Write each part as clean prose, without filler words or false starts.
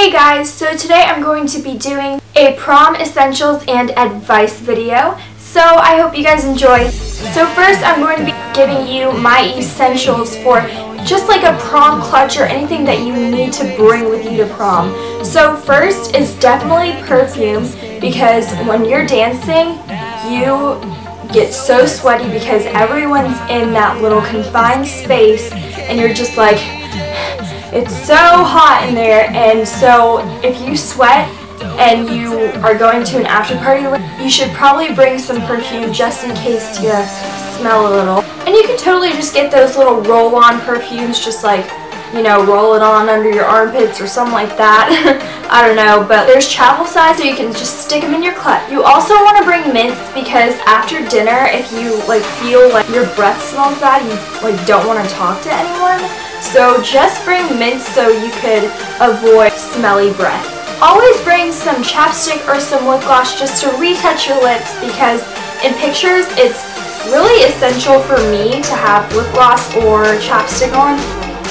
Hey guys, so today I'm going to be doing a prom essentials and advice video, so I hope you guys enjoy. So first I'm going to be giving you my essentials for just like a prom clutch or anything that you need to bring with you to prom. So first is definitely perfume, because when you're dancing you get so sweaty because everyone's in that little confined space and you're just like, it's so hot in there, and so if you sweat and you are going to an after party, you should probably bring some perfume just in case you smell a little. And you can totally just get those little roll-on perfumes, just like, you know, roll it on under your armpits or something like that. I don't know, but there's travel size, so you can just stick them in your clutch. You also want to bring mints, because after dinner, if you like feel like your breath smells bad, you like don't want to talk to anyone. So just bring mints so you could avoid smelly breath. Always bring some chapstick or some lip gloss just to retouch your lips, because in pictures it's really essential for me to have lip gloss or chapstick on.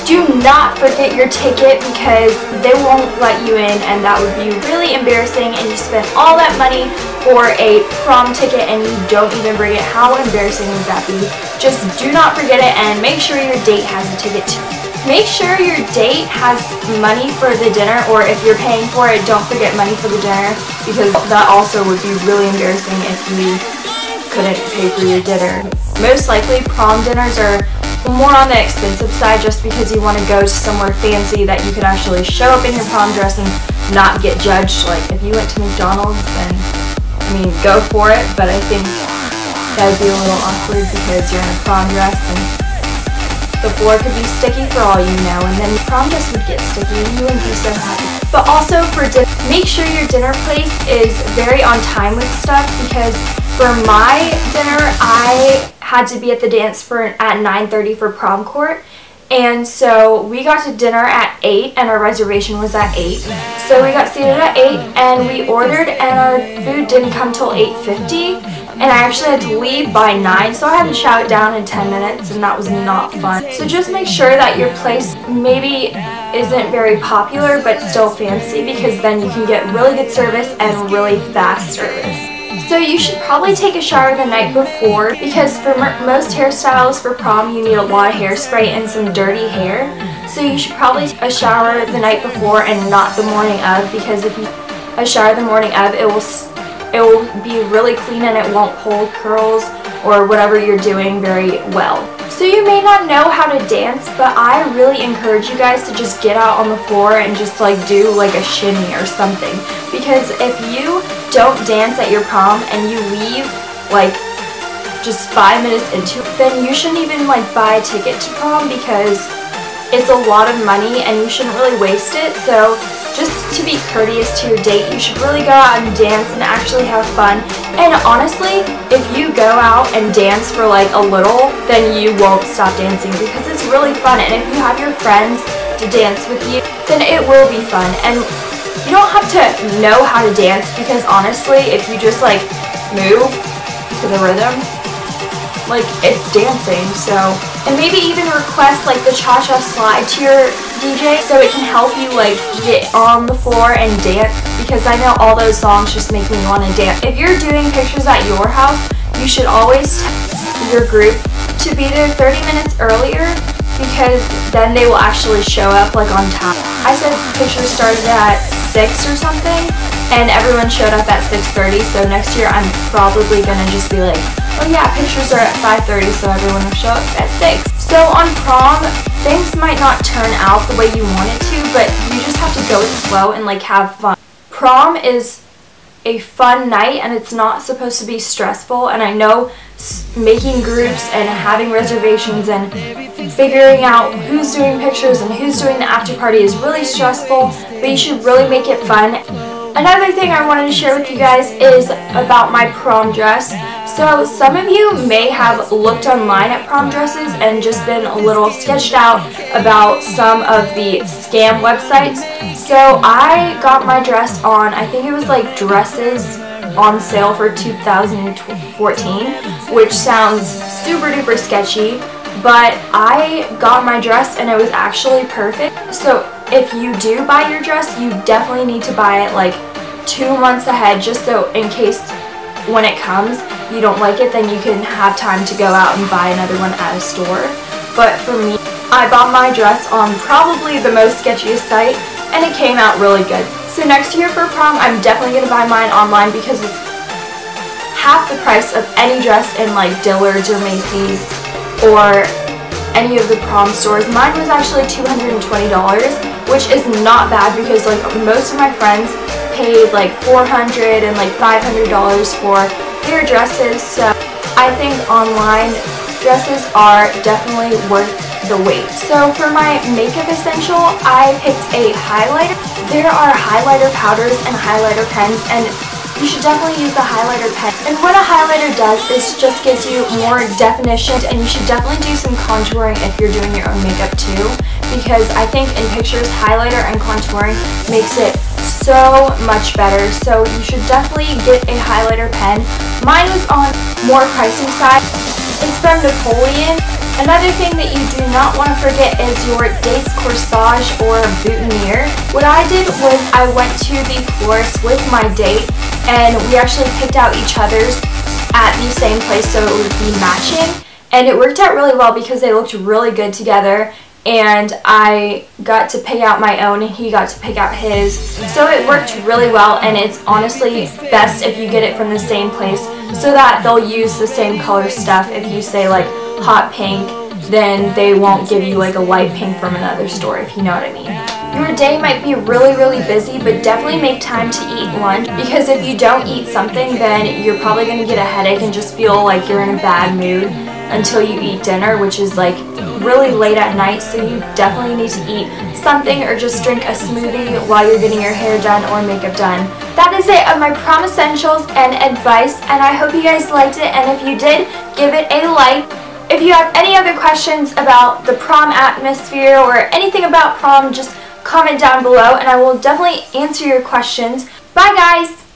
Do not forget your ticket, because they won't let you in, and that would be really embarrassing, and you spent all that money for a prom ticket and you don't even bring it. How embarrassing would that be? Just do not forget it, and make sure your date has a ticket too. Make sure your date has money for the dinner, or if you're paying for it, don't forget money for the dinner, because that also would be really embarrassing if you couldn't pay for your dinner. Most likely prom dinners are more on the expensive side, just because you want to go to somewhere fancy that you could actually show up in your prom dress and not get judged. Like if you went to McDonald's, then I mean, go for it, but I think that would be a little awkward because you're in a prom dress and the floor could be sticky for all you know, and then your prom dress would get sticky and you wouldn't be so happy. But also for dinner, make sure your dinner place is very on time with stuff, because for my dinner I had to be at the dance at 9:30 for prom court, and so we got to dinner at 8 and our reservation was at 8. So we got seated at 8 and we ordered, and our food didn't come till 8:50, and I actually had to leave by 9, so I had to chow it down in 10 minutes, and that was not fun. So just make sure that your place maybe isn't very popular but still fancy, because then you can get really good service and really fast service. So you should probably take a shower the night before, because for most hairstyles for prom you need a lot of hairspray and some dirty hair. So you should probably take a shower the night before and not the morning of, because if you a shower the morning of, it will be really clean and it won't hold curls or whatever you're doing very well. So you may not know how to dance, but I really encourage you guys to just get out on the floor and just like do like a shimmy or something, because if you don't dance at your prom and you leave like just 5 minutes into it, then you shouldn't even like buy a ticket to prom, because it's a lot of money and you shouldn't really waste it. So just to be courteous to your date, you should really go out and dance and actually have fun. And honestly, if you go out and dance for like a little, then you won't stop dancing, because it's really fun. And if you have your friends to dance with you, then it will be fun. And you don't have to know how to dance, because honestly, if you just like move to the rhythm, like it's dancing. So, and maybe even request like the cha-cha slide to your DJ so it can help you like get on the floor and dance, because I know all those songs just make me want to dance. If you're doing pictures at your house, you should always tell your group to be there 30 minutes earlier, because then they will actually show up like on time. I said pictures started at 6 or something, and everyone showed up at 6:30, so next year I'm probably gonna just be like, oh yeah, pictures are at 5:30, so everyone will show up at 6. So on prom, things might not turn out the way you want it to, but you just have to go with the flow and like have fun. Prom is a fun night and it's not supposed to be stressful, and I know making groups and having reservations and figuring out who's doing pictures and who's doing the after party is really stressful, but you should really make it fun. Another thing I wanted to share with you guys is about my prom dress. So some of you may have looked online at prom dresses and just been a little sketched out about some of the scam websites. So I got my dress on, I think it was like Dresses on Sale for 2014, which sounds super duper sketchy, but I got my dress and it was actually perfect. So if you do buy your dress, you definitely need to buy it like 2 months ahead, just so in case when it comes you don't like it, then you can have time to go out and buy another one at a store. But for me, I bought my dress on probably the most sketchiest site, and it came out really good. So next year for prom, I'm definitely going to buy mine online because it's half the price of any dress in like Dillard's or Macy's or any of the prom stores. Mine was actually $220, which is not bad because like most of my friends paid like $400 and like $500 for their dresses. So I think online dresses are definitely worth the wait. So for my makeup essential, I picked a highlighter. There are highlighter powders and highlighter pens, and you should definitely use the highlighter pen. And what a highlighter does is just gives you more definition, and you should definitely do some contouring if you're doing your own makeup too, because I think in pictures, highlighter and contouring makes it so much better. So you should definitely get a highlighter pen. Mine was on more pricey side. It's from Napoleon. Another thing that you do not want to forget is your date's corsage or boutonniere. What I did was I went to the florist with my date, and we actually picked out each other's at the same place so it would be matching. And it worked out really well because they looked really good together, and I got to pick out my own and he got to pick out his. So it worked really well, and it's honestly best if you get it from the same place so that they'll use the same color stuff. If you say like hot pink, then they won't give you like a light pink from another store, if you know what I mean. Your day might be really busy, but definitely make time to eat lunch, because if you don't eat something, then you're probably going to get a headache and just feel like you're in a bad mood until you eat dinner, which is like really late at night. So you definitely need to eat something or just drink a smoothie while you're getting your hair done or makeup done. That is it of my prom essentials and advice, and I hope you guys liked it, and if you did, give it a like. If you have any other questions about the prom atmosphere or anything about prom, just comment down below and I will definitely answer your questions. Bye guys!